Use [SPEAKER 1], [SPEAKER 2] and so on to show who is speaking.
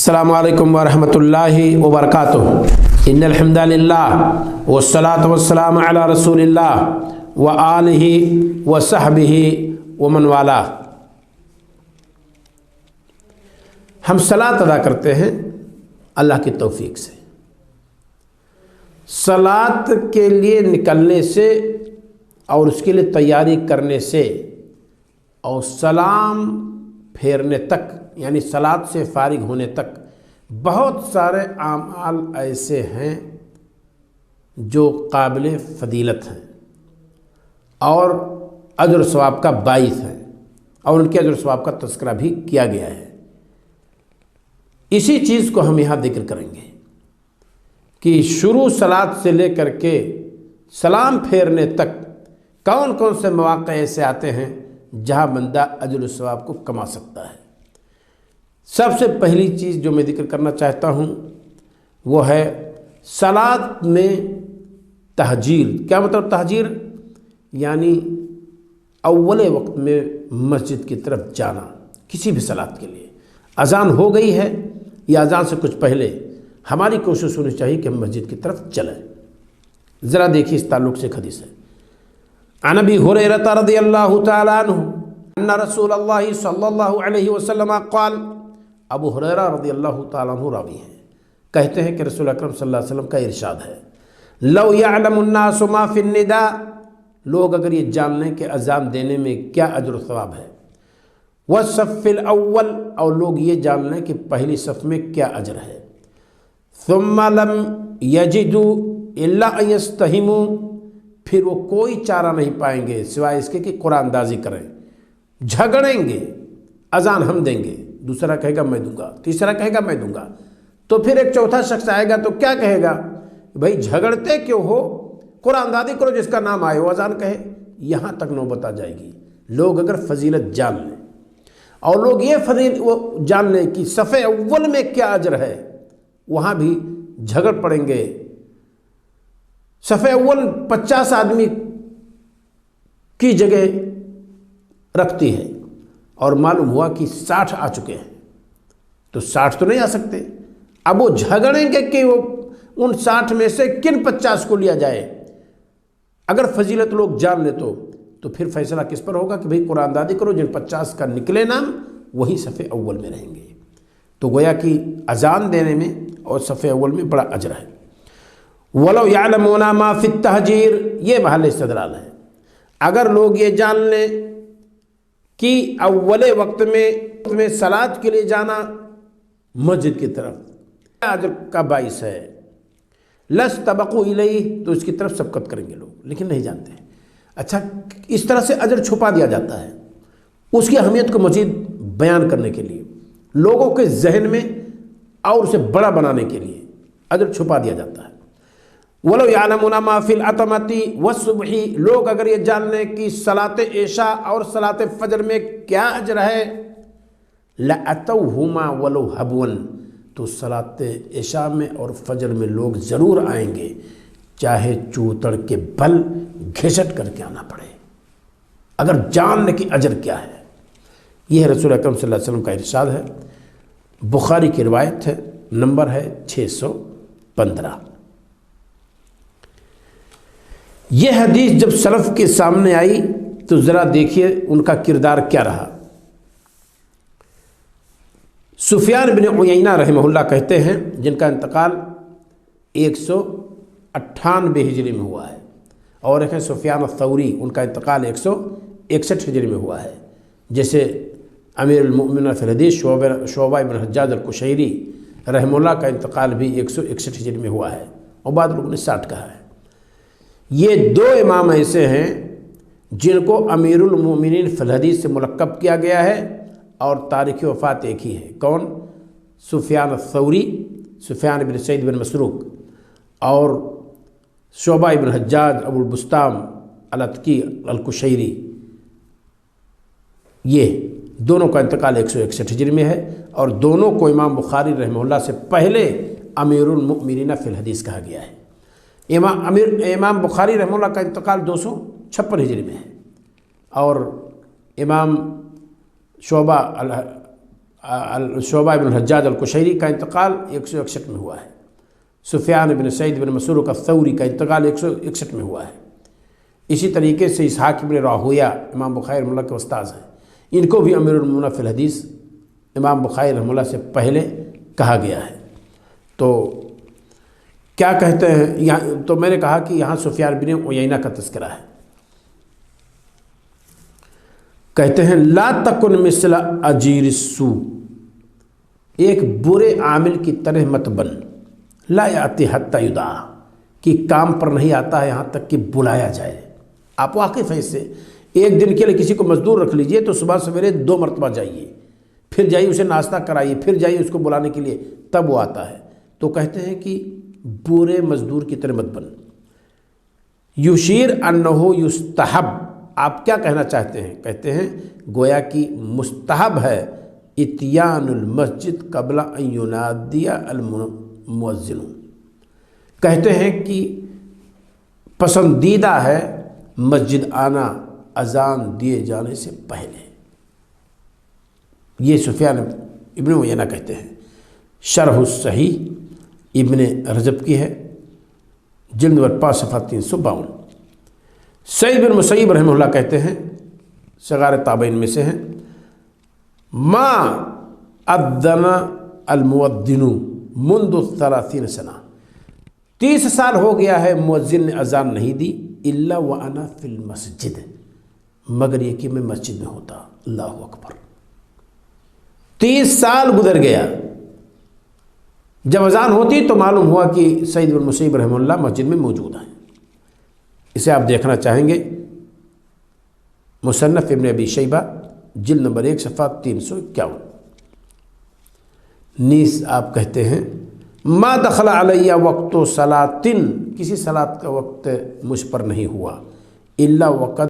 [SPEAKER 1] السلام علیکم ورحمۃ اللہ وبرکاتہ۔ ان الحمد للہ والصلاۃ والسلام علی رسول اللہ وآلہ وصحبہ ومن والاہ۔ ہم صلاۃ ادا کرتے ہیں اللہ کی توفیق سے۔ صلاۃ کے لیے نکلنے سے اور اس کے لیے تیاری کرنے سے اور سلام پھیرنے تک، یعنی صلاۃ سے فارغ ہونے تک بہت سارے اعمال ایسے ہیں جو قابل فضیلت ہیں اور اجر و ثواب کا باعث ہیں، اور ان کے اجر و ثواب کا تذکرہ بھی کیا گیا ہے۔ اسی چیز کو ہم یہاں ذکر کریں گے کہ شروع صلاۃ سے لے کر کے سلام پھیرنے تک کون کون سے مواقع ایسے آتے ہیں جہاں بندہ اجر و ثواب کو کما سکتا ہے۔ سب سے پہلی چیز جو میں ذکر کرنا چاہتا ہوں وہ ہے صلاۃ میں تہجیر۔ کیا مطلب تہجیر؟ یعنی اول وقت میں مسجد کی طرف جانا، کسی بھی صلاۃ کے لیے۔ اذان ہو گئی ہے یا اذان سے کچھ پہلے ہماری کوشش ہونی چاہیے کہ ہم مسجد کی طرف چلیں۔ ذرا دیکھیے اس تعلق سے ایک حدیث ہے۔ عن ابی ہریرہ رضی اللہ تعالی عنہ ان رسول اللہ صلی اللہ علیہ وسلم قال، ابو ہریرہ رضی اللہ تعالیٰ عنہ راوی ہیں، کہتے ہیں کہ رسول اکرم صلی اللہ علیہ وسلم کا ارشاد ہے، لو یعلم الناس ما فی النداء، لوگ اگر یہ جان لیں کہ اذان دینے میں کیا اجر و ثواب ہے، والصف الاول، اور لوگ یہ جان لیں کہ پہلی صف میں کیا اجر ہے، ثم لم یجدوا الا ان یستہموا، پھر وہ کوئی چارہ نہیں پائیں گے سوائے اس کے کہ قرآن اندازی کریں، جھگڑیں گے، اذان ہم دیں گے، دوسرا کہے گا میں دوں گا، تیسرا کہے گا میں دوں گا، تو پھر ایک چوتھا شخص آئے گا تو کیا کہے گا؟ بھائی جھگڑتے کیوں ہو، قرآن اندازی کرو، جس کا نام آئے وہ اذان کہے۔ یہاں تک نوبت آ جائے گی۔ لوگ اگر فضیلت جان لیں اور لوگ یہ وہ جان لیں کہ صف اول میں کیا اجر ہے، وہاں بھی جھگڑ پڑیں گے۔ صف اول 50 آدمی کی جگہ رکھتی ہے اور معلوم ہوا کہ 60 آ چکے ہیں، تو 60 تو نہیں آ سکتے۔ اب وہ جھگڑیں گے کہ وہ ان 60 میں سے کن 50 کو لیا جائے۔ اگر فضیلت لوگ جان لے تو پھر فیصلہ کس پر ہوگا کہ بھئی قرآن اندازی کرو، جن 50 کا نکلے نام وہی صف اول میں رہیں گے۔ تو گویا کہ اذان دینے میں اور صف اول میں بڑا اجر ہے۔ وَلَوْ يَعْلَمُونَ مَا فِي التَّهْجِيرِ، یہ محل استدلال ہے۔ اگر لوگ یہ جان لیں کہ اول وقت میں صلاۃ کے لیے جانا مسجد کی طرف کیا اجر کا باعث ہے، لَاسْتَبَقُوا إِلَيْهِ، تو اس کی طرف سبقت کریں گے لوگ، لیکن نہیں جانتے ہیں۔ اچھا، اس طرح سے اجر چھپا دیا جاتا ہے اس کی اہمیت کو مزید بیان کرنے کے لیے، لوگوں کے ذہن میں اور اسے بڑا بنانے کے لیے اجر چھپا دیا جاتا ہے۔ وَلَوْ يَعْلَمُونَ مَا فِي الْعَتَمَةِ وَالصُّبْحِ، لوگ اگر یہ جان لیں کہ صلاۃ عشاء اور صلاۃ فجر میں کیا اجر ہے، لَأَتَوْهُمَا وَلَوْ هَبْوًا، تو صلاۃ عشاء میں اور فجر میں لوگ ضرور آئیں گے، چاہے چوتڑ کے بل گھسٹ کر کے آنا پڑے، اگر جان لیں کہ اجر کیا ہے۔ یہ رسول اکرم صلی اللہ علیہ وسلم کا ارشاد ہے، بخاری کی روایت ہے، نمبر ہے 615۔ یہ حدیث جب سلف کے سامنے آئی تو ذرا دیکھیے ان کا کردار کیا رہا۔ سفیان بن عیینہ رحمہ اللہ کہتے ہیں، جن کا انتقال 198 ہجری میں ہوا ہے، اور ایک ہے سفیان الثوری، ان کا انتقال 161 ہجری میں ہوا ہے۔ جیسے امیر المؤمنین فی الحدیث شعبہ بن حجاج القشیری رحمہ اللہ کا انتقال بھی 161 ہجری میں ہوا ہے، اور بعض لوگوں نے 60 کہا ہے۔ یہ دو امام ایسے ہیں جن کو امیر المؤمنین فی الحدیث سے ملقب کیا گیا ہے، اور تاریخ وفات ایک ہی ہے۔ کون؟ سفیان الثوری، سفیان بن سعید بن مسروق، اور شعبہ بن حجاج ابو البستام الاتکی القشیری، یہ دونوں کا انتقال 161 ہجری میں ہے، اور دونوں کو امام بخاری رحمہ اللہ سے پہلے امیر المؤمنین فی الحدیث کہا گیا ہے۔ امام بخاری رحمہ اللہ کا انتقال 256 ہجری میں ہے، اور امام شعبہ شعبہ بن الحجاج القشیری کا انتقال 161 میں ہوا ہے، سفیان بن سعید بن مسروق الثوری کا انتقال 161 میں ہوا ہے۔ اسی طریقے سے اسحاق بن راہویہ امام بخاری رحمہ اللہ کے استاذ ہیں، ان کو بھی امیر المؤمنین فی الحدیث امام بخاری رحمہ اللہ سے پہلے کہا گیا ہے۔ تو کیا کہتے ہیں یہاں، تو میں نے کہا کہ یہاں سفیان بن عیینہ کا تذکرہ ہے۔ کہتے ہیں لا تکن مثل اجیر السوء، ایک برے عامل کی طرح مت بن، لا یاتی حتی یدعا، کہ کام پر نہیں آتا ہے یہاں تک کہ بلایا جائے۔ آپ واقف ہیں اس سے، ایک دن کے لیے کسی کو مزدور رکھ لیجئے تو صبح سویرے 2 مرتبہ جائیے، پھر جائیے اسے ناشتہ کرائیے، پھر جائیے اس کو بلانے کے لیے، تب وہ آتا ہے۔ تو کہتے ہیں کہ برے مزدور کی طرح مت بن۔ یشیر انہ یستحب، آپ کیا کہنا چاہتے ہیں؟ کہتے ہیں گویا کہ مستحب ہے اتیان المسجد قبل ان ینادی المؤذن، کہتے ہیں کہ پسندیدہ ہے مسجد آنا اذان دیے جانے سے پہلے۔ یہ سفیان ابن عیینہ کہتے ہیں۔ شرح الصحیح ابن رجب کی ہے، جلد نمبر 5 صفحہ 352۔ سعید بن مسیب رحمہ اللہ کہتے ہیں، صغار تابعین میں سے ہیں، ما اذن المؤذن منذ 30 سنہ، 30 سال ہو گیا ہے مؤذن نے اذان نہیں دی، الا وانا فی المسجد، مگر یہ کہ میں مسجد میں ہوتا۔ اللہ اکبر، 30 سال گزر گیا، جب اذان ہوتی تو معلوم ہوا کہ سعید بن مسیب رحمہ اللہ مسجد میں موجود ہیں۔ اسے آپ دیکھنا چاہیں گے مصنف ابن ابی شیبہ جلد نمبر 1 صفحہ 351۔ نیز آپ کہتے ہیں ما دخل علیہ وقت صلاۃ، کسی صلاۃ کا وقت مجھ پر نہیں ہوا، الا وقت